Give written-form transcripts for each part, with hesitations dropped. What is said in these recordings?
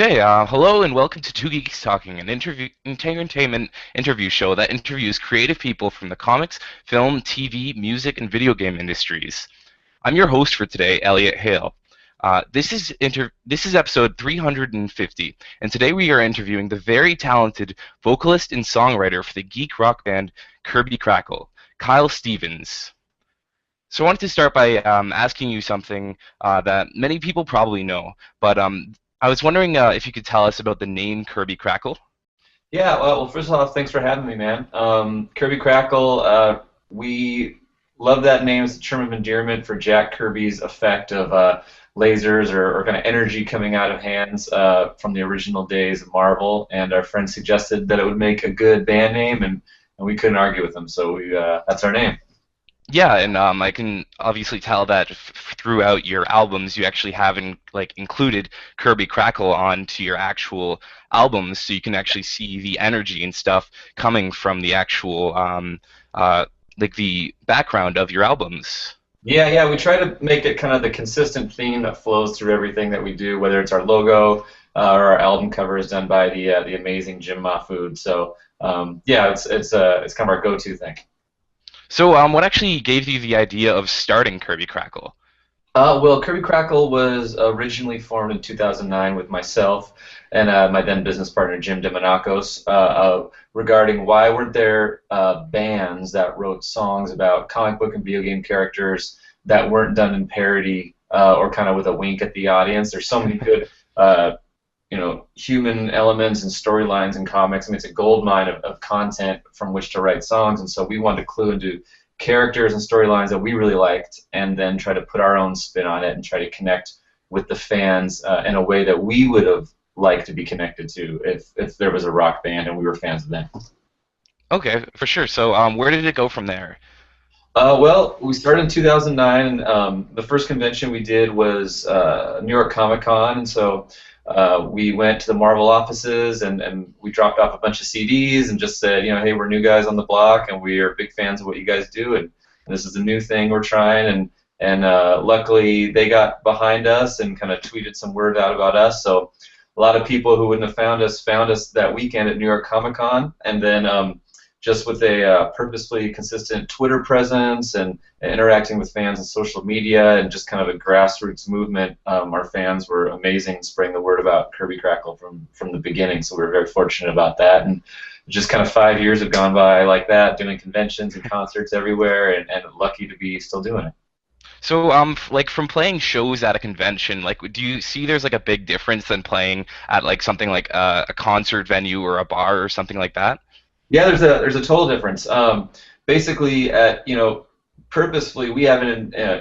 Okay, hello and welcome to Two Geeks Talking, an entertainment interview show that interviews creative people from the comics, film, TV, music, and video game industries. I'm your host for today, Elliot Hale. This is episode 350, and today we are interviewing the very talented vocalist and songwriter for the geek rock band Kirby Crackle, Kyle Stevens. So I wanted to start by asking you something that many people probably know, but I was wondering if you could tell us about the name Kirby Crackle. Yeah, well, first off, thanks for having me, man. Kirby Crackle, we love that name. It's a term of endearment for Jack Kirby's effect of lasers or kind of energy coming out of hands from the original days of Marvel. And our friend suggested that it would make a good band name, and we couldn't argue with them, so that's our name. Yeah, and I can obviously tell that throughout your albums you actually have included Kirby Crackle onto your actual albums, so you can actually see the energy and stuff coming from the actual the background of your albums. Yeah, we try to make it kind of the consistent theme that flows through everything that we do, whether it's our logo or our album cover is done by the amazing Jim Mahfood. So yeah, it's kind of our go-to thing. So what actually gave you the idea of starting Kirby Crackle? Well, Kirby Crackle was originally formed in 2009 with myself and my then business partner Jim DeMonacos regarding why weren't there bands that wrote songs about comic book and video game characters that weren't done in parody or kind of with a wink at the audience. There's so many good human elements and storylines in comics. I mean, it's a gold mine of content from which to write songs, and so we wanted to clue into characters and storylines that we really liked, and then try to put our own spin on it and try to connect with the fans in a way that we would have liked to be connected to if there was a rock band and we were fans of them. Okay, for sure. So where did it go from there? Well, we started in 2009, and the first convention we did was New York Comic Con, and so we went to the Marvel offices and we dropped off a bunch of CDs and just said, hey, we're new guys on the block and we are big fans of what you guys do, and this is a new thing we're trying, and luckily they got behind us and kind of tweeted some word out about us. So a lot of people who wouldn't have found us that weekend at New York Comic Con, and then just with a purposefully consistent Twitter presence and interacting with fans on social media and just kind of a grassroots movement, our fans were amazing, spreading the word about Kirby Crackle from the beginning. So we were very fortunate about that, and just kind of 5 years have gone by like that, doing conventions and concerts everywhere, and lucky to be still doing it. So, like from playing shows at a convention, like, do you see there's like a big difference than playing at like something like a concert venue or a bar or something like that? Yeah, there's a total difference. Basically, purposefully, we have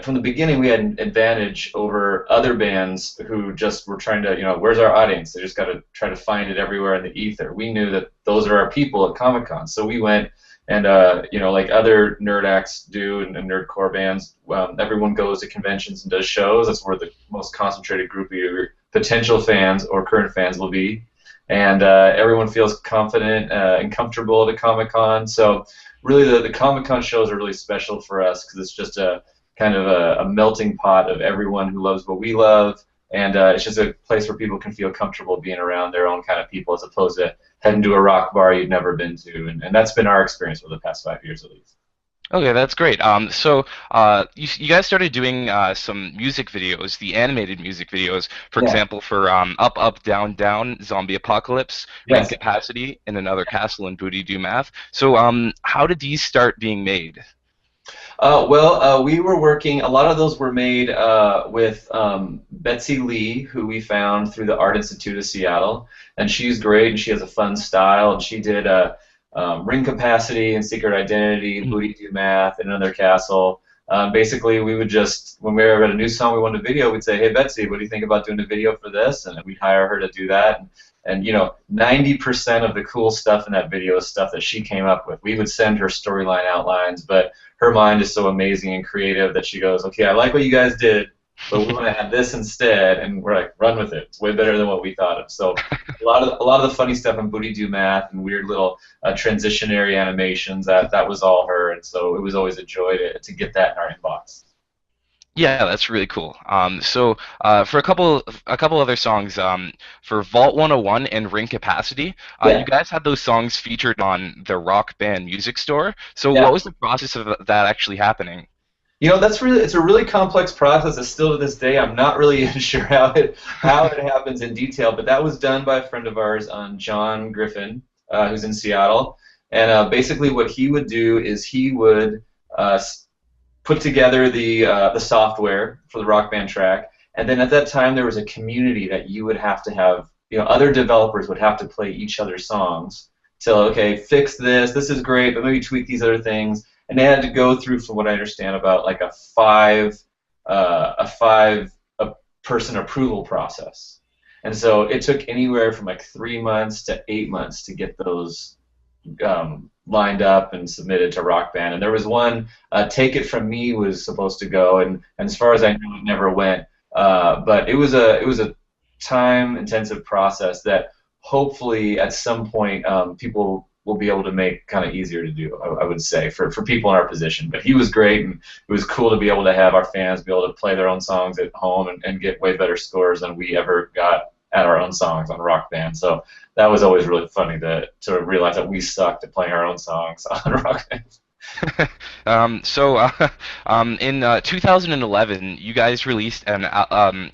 from the beginning we had an advantage over other bands who just were trying to, where's our audience? They just got to try to find it everywhere in the ether. We knew that those are our people at Comic Con, so we went and like other nerd acts do and nerdcore bands, everyone goes to conventions and does shows. That's where the most concentrated group of your potential fans or current fans will be. And everyone feels confident and comfortable at a Comic-Con. So really the Comic-Con shows are really special for us because it's just a kind of a melting pot of everyone who loves what we love, and it's just a place where people can feel comfortable being around their own kind of people as opposed to heading to a rock bar you've never been to, and that's been our experience for the past 5 years at least. Okay, that's great. So you guys started doing some music videos, the animated music videos, for Yeah. example, for Up, Up, Down, Down, Zombie Apocalypse, Ring Yes. Capacity, and Another Castle, and Booty Do Math. So how did these start being made? Well, we were working. A lot of those were made with Betsy Lee, who we found through the Art Institute of Seattle, and she's great, and she has a fun style, and she did Ring Capacity and Secret Identity, Booty Do Math, and Another Castle. Basically, we would just, when we were at a new song we wanted a video, we'd say, hey, Betsy, what do you think about doing a video for this? And then we'd hire her to do that. And 90% of the cool stuff in that video is stuff that she came up with. We would send her storyline outlines, but her mind is so amazing and creative that she goes, okay, I like what you guys did, but we want to have this instead, and we're like, run with it. It's way better than what we thought of. So a lot of the funny stuff in Booty Do Math and weird little transitionary animations, that was all her, and so it was always a joy to get that in our inbox. Yeah, that's really cool. For a couple other songs, for Vault 101 and Ring Capacity, you Yeah, guys had those songs featured on the Rock Band Music Store. So what yeah. was the process of that actually happening? That's really it's a really complex process. It's still to this day I'm not really sure how it happens in detail, but that was done by a friend of ours, John Griffin, who's in Seattle. And basically, what he would do is he would put together the software for the Rock Band track, and then at that time there was a community that you would have to have. Other developers would have to play each other's songs. So okay, fix this. This is great, but maybe tweak these other things. And they had to go through, from what I understand, about like a five person approval process. And so it took anywhere from like 3 months to 8 months to get those lined up and submitted to Rock Band. And there was one, "Take It From Me" was supposed to go, and as far as I know, it never went. But it was a time-intensive process that hopefully at some point people will be able to make kind of easier to do. I would say for people in our position. But he was great, and it was cool to be able to have our fans be able to play their own songs at home and get way better scores than we ever got at our own songs on Rock Band. So that was always really funny to realize that we sucked at playing our own songs on Rock Band. In 2011, you guys released an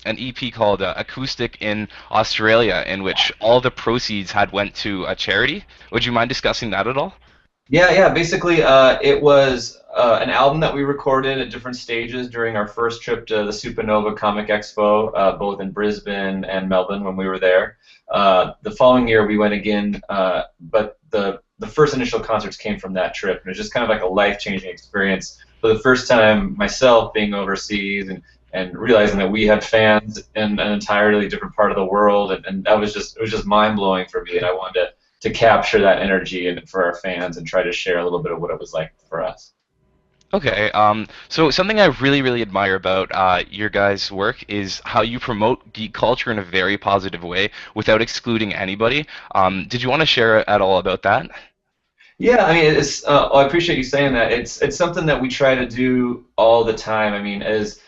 EP called Acoustic in Australia, in which all the proceeds had went to a charity. Would you mind discussing that at all? Yeah, yeah. Basically, it was an album that we recorded at different stages during our first trip to the Supernova Comic Expo, both in Brisbane and Melbourne when we were there. The following year, we went again, but the first initial concerts came from that trip, and it was just kind of like a life-changing experience. For the first time, myself being overseas and realizing that we had fans in an entirely different part of the world, and that was just it was just mind-blowing for me, and I wanted to capture that energy and for our fans and try to share a little bit of what it was like for us. Okay. So something I really, really admire about your guys' work is how you promote geek culture in a very positive way without excluding anybody. Did you want to share at all about that? Yeah, I mean, I appreciate you saying that. It's something that we try to do all the time. I mean, as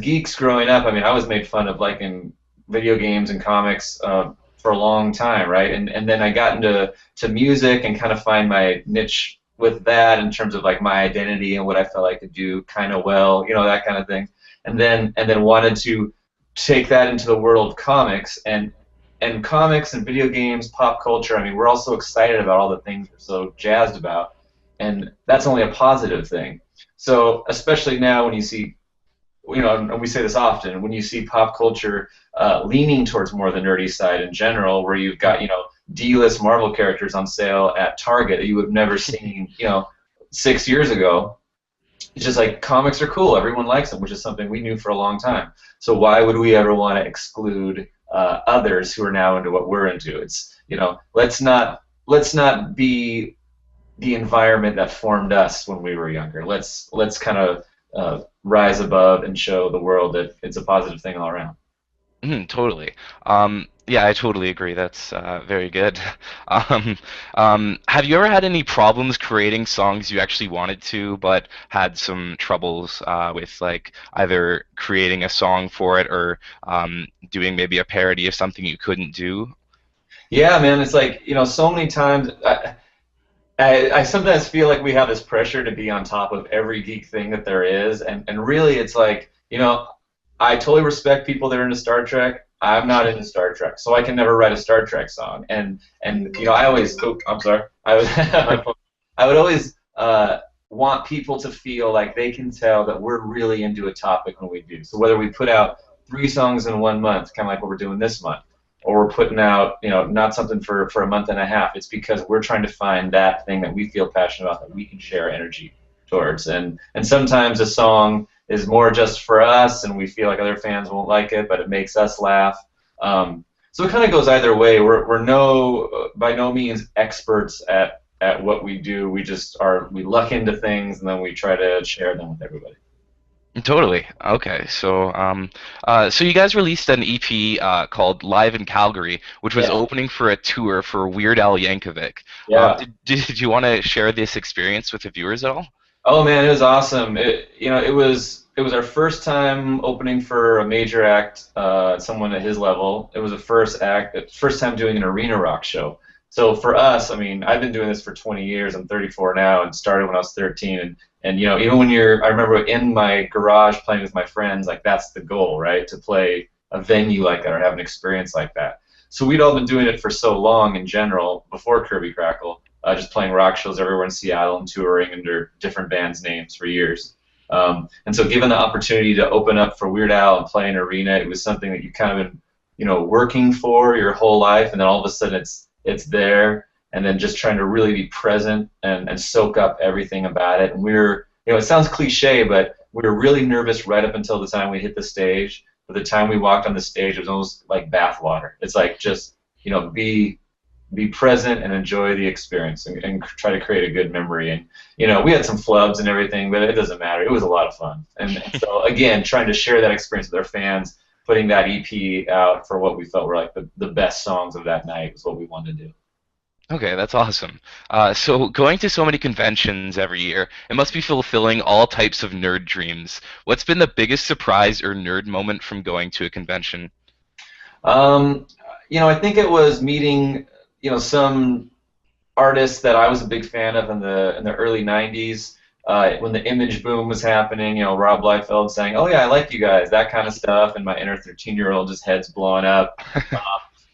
geeks growing up, I mean, I was made fun of liking video games and comics for a long time, right? And then I got into music and kind of find my niche with that in terms of like my identity and what I felt like to do kind of well, that kind of thing. And then wanted to take that into the world of comics and comics and video games, pop culture. I mean, we're all so excited about all the things we're so jazzed about, and that's only a positive thing. So especially now when you see, and we say this often, when you see pop culture leaning towards more the nerdy side in general, where you've got D-list Marvel characters on sale at Target that you would have never seen 6 years ago. It's just like comics are cool. Everyone likes them, which is something we knew for a long time. So why would we ever want to exclude others who are now into what we're into? It's let's not be the environment that formed us when we were younger. Let's kind of rise above and show the world that it's a positive thing all around. Totally. Yeah, I totally agree. That's very good. Have you ever had any problems creating songs you actually wanted to, but had some troubles with like either creating a song for it or doing maybe a parody of something you couldn't do? Yeah, man, it's like so many times. I sometimes feel like we have this pressure to be on top of every geek thing that there is, and really it's like, I totally respect people that are into Star Trek. I'm not into Star Trek, so I can never write a Star Trek song. And I always, oh, I'm sorry, I would always want people to feel like they can tell that we're really into a topic when we do. So whether we put out 3 songs in 1 month, kind of like what we're doing this month, or we're putting out, not something for a month and a half. It's because we're trying to find that thing that we feel passionate about that we can share energy towards. And sometimes a song is more just for us, and we feel like other fans won't like it, but it makes us laugh. So it kind of goes either way. We're by no means experts at what we do. We luck into things, and then we try to share them with everybody. Totally. Okay. So you guys released an EP called Live in Calgary, which was Yeah. opening for a tour for Weird Al Yankovic. Yeah. Did you want to share this experience with the viewers at all? Oh man, it was awesome. It was it was our first time opening for a major act, someone at his level. It was the first time doing an arena rock show. So for us, I mean, I've been doing this for 20 years. I'm 34 now, and started when I was 13. And you know, even when I remember in my garage playing with my friends, like that's the goal, right? To play a venue like that or have an experience like that. So we'd all been doing it for so long in general before Kirby Crackle, just playing rock shows everywhere in Seattle and touring under different bands' names for years. And so given the opportunity to open up for Weird Al and play an arena, it was something that you kind of been, you know, working for your whole life, and then all of a sudden it's there, and then just trying to really be present and soak up everything about it. And we were, you know, it sounds cliche, but we were really nervous right up until the time we hit the stage. But the time we walked on the stage, it was almost like bathwater. It's like just, you know, be present and enjoy the experience and try to create a good memory. And you know, we had some flubs and everything, but it doesn't matter. It was a lot of fun. And so again, trying to share that experience with our fans, putting that EP out for what we felt were like the best songs of that night was what we wanted to do. Okay, that's awesome. So going to so many conventions every year, it must be fulfilling all types of nerd dreams. What's been the biggest surprise or nerd moment from going to a convention? Um, you know, I think it was meeting, you know, some artists that I was a big fan of in the early '90s, when the image boom was happening. You know, Rob Liefeld saying, "Oh yeah, I like you guys," that kind of stuff, and my inner 13-year-old just heads blowing up.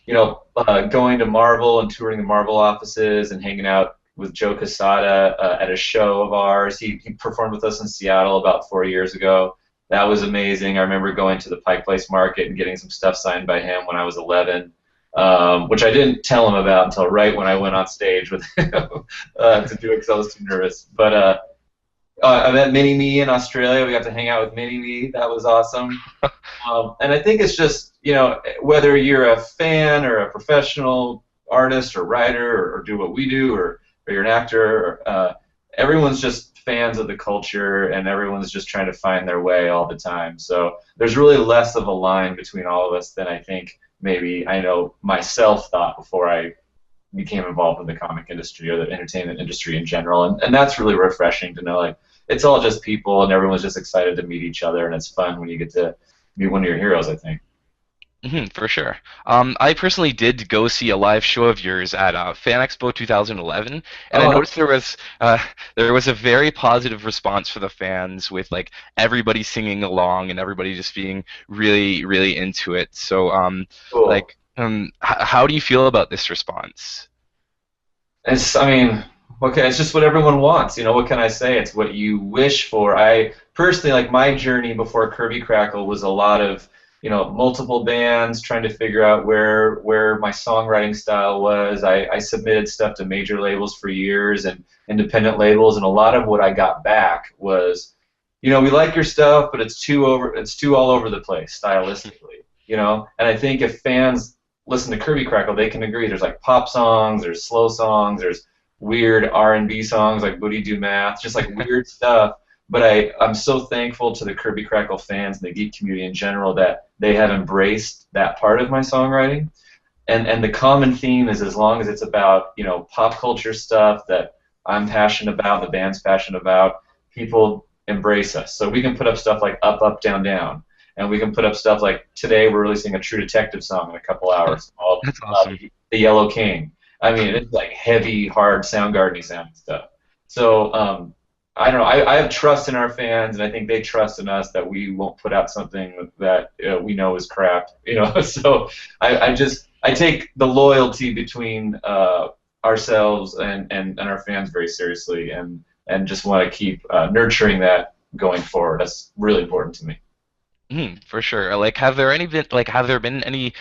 You know, going to Marvel and touring the Marvel offices and hanging out with Joe Quesada at a show of ours. He performed with us in Seattle about 4 years ago. That was amazing. I remember going to the Pike Place Market and getting some stuff signed by him when I was 11. Which I didn't tell him about until right when I went on stage with him to do it because I was too nervous. But I met Mini Me in Australia. We got to hang out with Mini Me. That was awesome. And I think it's just, you know, whether you're a fan or a professional artist or writer or do what we do or you're an actor, everyone's just fans of the culture and everyone's just trying to find their way all the time. So there's really less of a line between all of us than I think maybe I know myself thought before I became involved in the comic industry or the entertainment industry in general. And that's really refreshing to know, like, it's all just people and everyone's just excited to meet each other, and it's fun when you get to meet one of your heroes, I think. For sure. I personally did go see a live show of yours at Fan Expo 2011, and I Oh, noticed there was a very positive response for the fans with like everybody singing along and everybody just being really really into it. So cool. how do you feel about this response? I mean, okay, it's just what everyone wants. You know, what can I say? It's what you wish for. I personally, like, my journey before Kirby Crackle was a lot of, you know, multiple bands trying to figure out where my songwriting style was. I submitted stuff to major labels for years and independent labels, and a lot of what I got back was, you know, we like your stuff, but it's too all over the place stylistically, you know. And I think if fans listen to Kirby Crackle, they can agree. There's like pop songs, there's slow songs, there's weird R&B songs like Booty Do Math, just like weird stuff. But I'm so thankful to the Kirby Crackle fans and the geek community in general that they have embraced that part of my songwriting. And the common theme is, as long as it's about, you know, pop culture stuff that I'm passionate about, the band's passionate about, people embrace us. So we can put up stuff like Up, Up, Down, Down. And we can put up stuff like, today we're releasing a True Detective song in a couple hours called That's awesome. The Yellow King. I mean, it's like heavy, hard, Soundgarden-y sounding stuff. So I don't know. I have trust in our fans, and I think they trust in us that we won't put out something that we know is crap. You know, so I take the loyalty between ourselves and our fans very seriously, and just want to keep nurturing that going forward. That's really important to me. For sure. Like, have there been any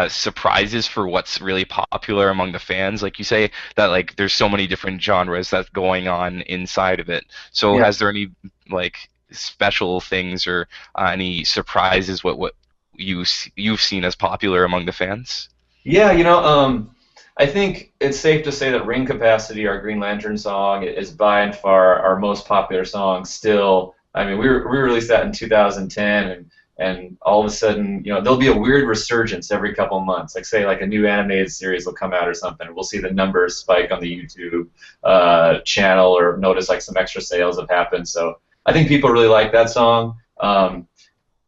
surprises for what's really popular among the fans? Like you say that like there's so many different genres that's going on inside of it. So Yeah. has there any like special things or any surprises what you've seen as popular among the fans? Yeah, you know, I think it's safe to say that Ring Capacity, our Green Lantern song, is by and far our most popular song still. I mean, we released that in 2010, and all of a sudden, you know, there'll be a weird resurgence every couple of months. Like, say, like a new animated series will come out or something, and we'll see the numbers spike on the YouTube channel, or notice like some extra sales have happened. So I think people really like that song. And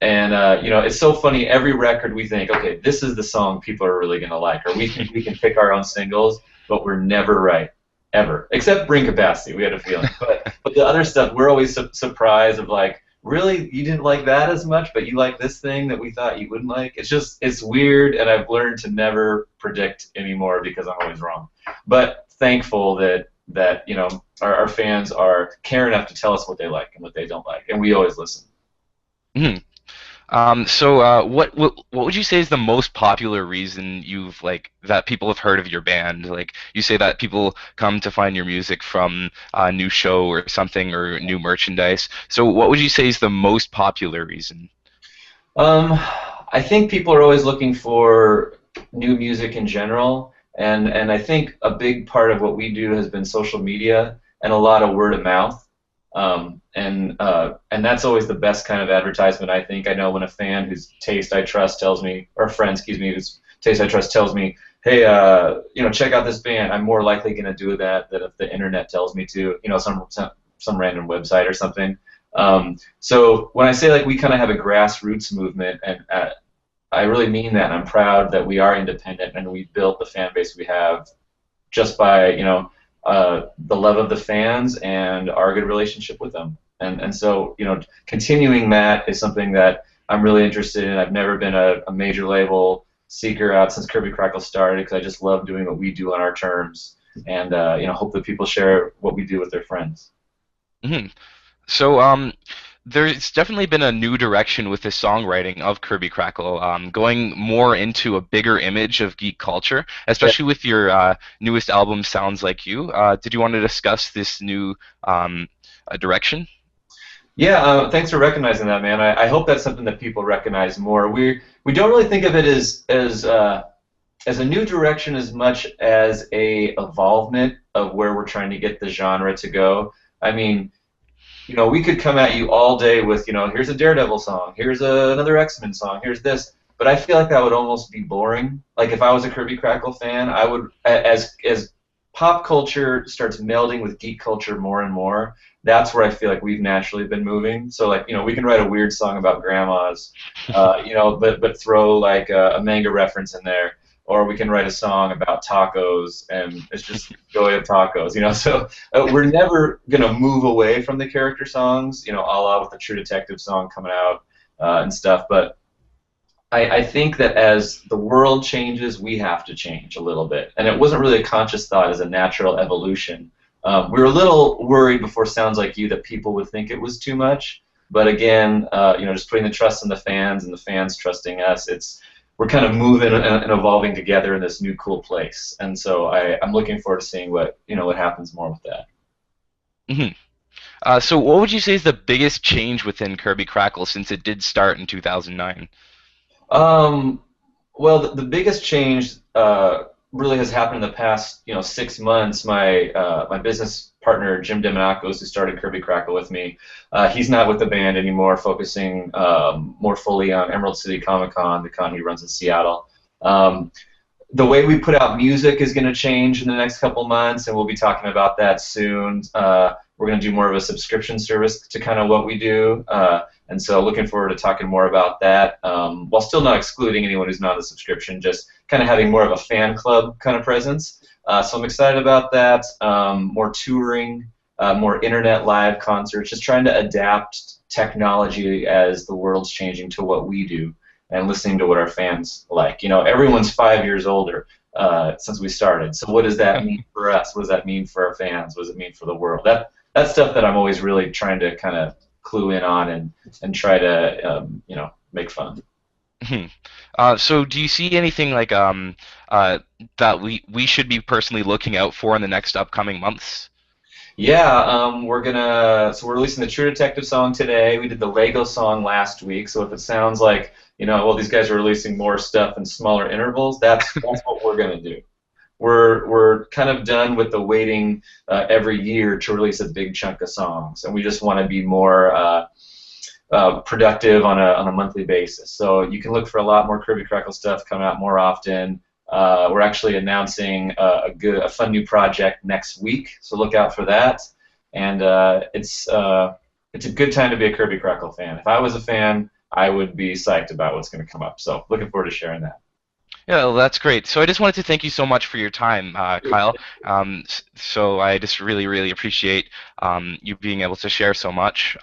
it's so funny. Every record we think, okay, this is the song people are really gonna like, or we think we can pick our own singles, but we're never right, ever. Except Bring Capacity, we had a feeling. But the other stuff, we're always surprised of like, really, you didn't like that as much, but you like this thing that we thought you wouldn't like. It's weird, and I've learned to never predict anymore because I'm always wrong. But thankful that our fans are care enough to tell us what they like and what they don't like, and we always listen. Mhm. So what would you say is the most popular reason you've like that people have heard of your band? Like you say that people come to find your music from a new show or something or new merchandise. So what would you say is the most popular reason? Um, I think people are always looking for new music in general, and I think a big part of what we do has been social media and a lot of word of mouth, and that's always the best kind of advertisement. I think I know when a fan whose taste I trust tells me, or a friend, excuse me, whose taste I trust tells me, hey, check out this band. I'm more likely going to do that than if the internet tells me to, some random website or something. So when I say like we kind of have a grassroots movement, and I really mean that. And I'm proud that we are independent and we built the fan base we have just by the love of the fans and our good relationship with them. And so continuing that is something that I'm really interested in. I've never been a major label seeker out since Kirby Crackle started because I just love doing what we do on our terms, and hope that people share what we do with their friends. Mhm. So there's definitely been a new direction with the songwriting of Kirby Crackle, going more into a bigger image of geek culture, especially with your newest album, Sounds Like You. Did you want to discuss this new direction? Yeah, thanks for recognizing that, man. I hope that's something that people recognize more. We don't really think of it as a new direction as much as a evolvement of where we're trying to get the genre to go. I mean, we could come at you all day with, here's a Daredevil song, here's another X-Men song, here's this, but I feel like that would almost be boring. Like if I was a Kirby Crackle fan, I would, as pop culture starts melding with geek culture more and more, that's where I feel like we've naturally been moving. So like, we can write a weird song about grandmas, but throw like a manga reference in there, or we can write a song about tacos and it's just joy of tacos, So we're never gonna move away from the character songs, a la with the True Detective song coming out and stuff. But I think that as the world changes, we have to change a little bit. And it wasn't really a conscious thought as a natural evolution. We were a little worried before Sounds Like You that people would think it was too much. But again, just putting the trust in the fans and the fans trusting us, we're kind of moving and evolving together in this new cool place. And so I'm looking forward to seeing what happens more with that. Hmm. So what would you say is the biggest change within Kirby Crackle since it did start in 2009? Um, well, the biggest change really has happened in the past, 6 months. My business partner Jim Demonakos, who started Kirby Crackle with me, he's not with the band anymore, focusing more fully on Emerald City Comic Con, the con he runs in Seattle. The way we put out music is going to change in the next couple months, and we'll be talking about that soon. We're going to do more of a subscription service to kind of what we do. And so looking forward to talking more about that, while still not excluding anyone who's not on the subscription, just kind of having more of a fan club kind of presence. So I'm excited about that. More touring, more internet live concerts, just trying to adapt technology as the world's changing to what we do and listening to what our fans like. Everyone's 5 years older since we started. So what does that mean for us? What does that mean for our fans? What does it mean for the world? That's stuff that I'm always really trying to kind of clue in on and try to make fun. Mhm. So do you see anything like that we should be personally looking out for in the next upcoming months? Yeah, we're releasing the True Detective song today. We did the Lego song last week. So if it sounds like well, these guys are releasing more stuff in smaller intervals, that's what we're gonna do. We're kind of done with the waiting every year to release a big chunk of songs, and we just want to be more productive on a monthly basis. So you can look for a lot more Kirby Crackle stuff coming out more often. We're actually announcing a fun new project next week, so look out for that. And it's a good time to be a Kirby Crackle fan. If I was a fan, I would be psyched about what's going to come up. So looking forward to sharing that. Yeah, well, that's great. So I just wanted to thank you so much for your time, Kyle. So I just really, really appreciate you being able to share so much.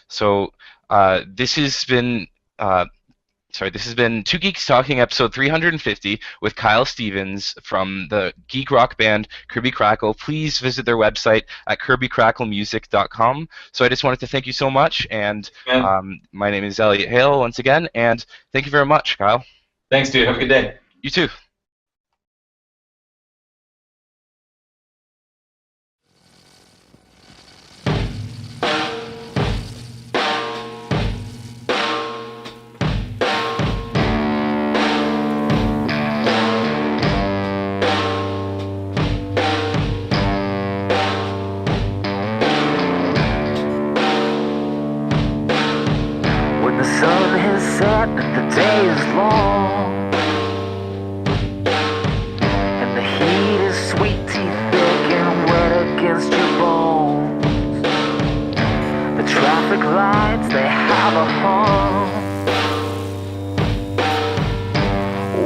So this has been this has been Two Geeks Talking, episode 350, with Kyle Stevens from the geek rock band Kirby Crackle. Please visit their website at kirbycracklemusic.com. So I just wanted to thank you so much, and my name is Elliot Hale once again, and thank you very much, Kyle. Thanks, dude. Have a good day. You too. When the sun has set and the day is long, and the heat is sweet tea thick and wet against your bones, the traffic lights, they have a hum,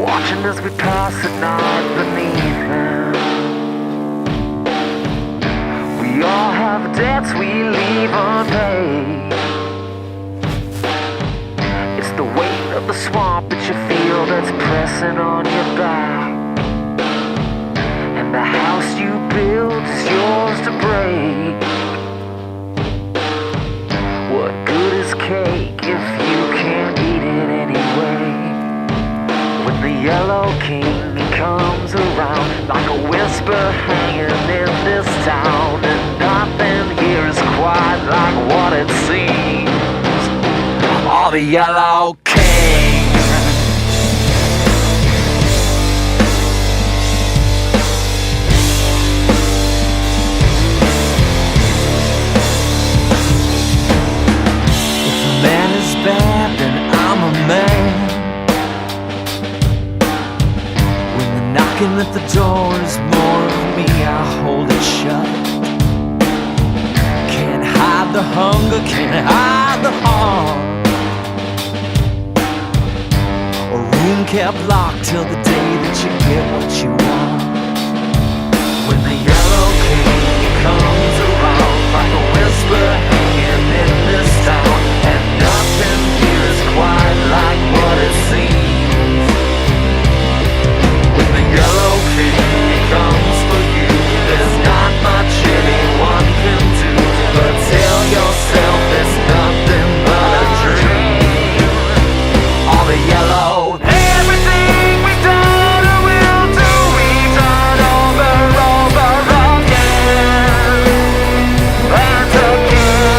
watching as we pass at night beneath them. We all have debts we leave unpaid. It's the weight of the swamp that you feel that's pressing on your back, and the house you built is yours to break. What good is cake if you can't eat it anyway? When the Yellow King comes around like a whisper hanging in this town, and nothing here is quite like what it seems. Oh, the Yellow King. If a man is bad, then I'm a man. When the knocking at the door is more of me, I hold it shut. Can't hide the hunger, can't hide the harm. A room kept locked till the day that you get what you want. When the Yellow King comes around like a whisper hanging in this town, and nothing here is quite like what it seems. When the Yellow King comes for you, there's not much anyone can do but tell yourself it's nothing but a dream. All the yellow. Everything we've done or will do, we've done over again and again.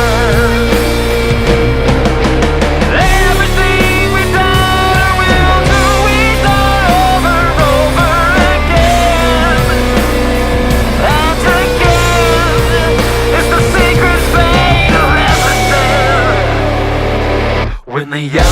Everything we've done or will do, we've done over again and again. It's the secret fate of everything. When the yellow